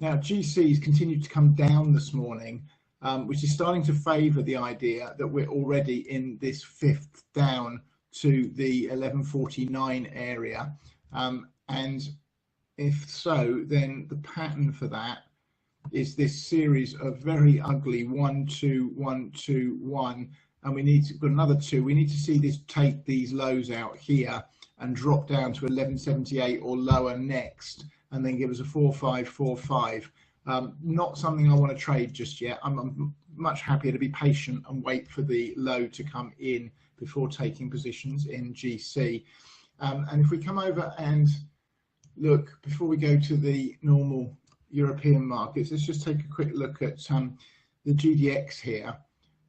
Now, GCs continued to come down this morning, which is starting to favour the idea that we're already in this fifth down to the 1149 area. And if so, then the pattern for that is this series of very ugly 1, 2, 1, 2, 1, and we need to put another 2. We need to see this take these lows out here and drop down to 1178 or lower next, and then give us a 4545. Not something I want to trade just yet. I'm much happier to be patient and wait for the low to come in before taking positions in GC. And if we come over and look, before we go to the normal European markets, let's just take a quick look at the GDX here.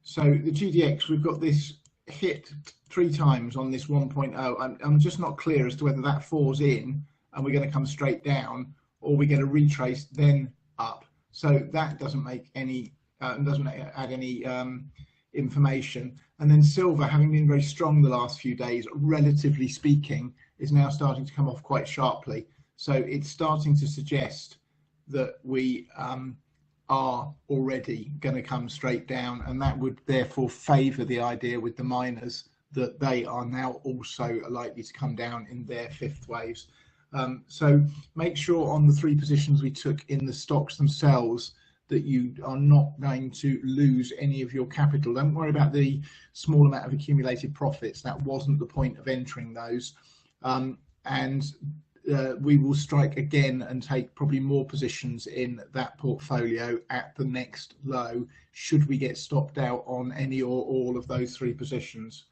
So the GDX, we've got this hit 3 times on this 1.0. I'm just not clear as to whether that falls in and we're going to come straight down, or we get a retrace then up. So that doesn't make any doesn't add any information. And then silver, having been very strong the last few days, relatively speaking, is now starting to come off quite sharply. So it's starting to suggest that we are already going to come straight down, and that would therefore favour the idea with the miners that they are now also likely to come down in their fifth waves. So make sure on the 3 positions we took in the stocks themselves that you are not going to lose any of your capital. Don't worry about the small amount of accumulated profits. That wasn't the point of entering those. We will strike again and take probably more positions in that portfolio at the next low, should we get stopped out on any or all of those 3 positions.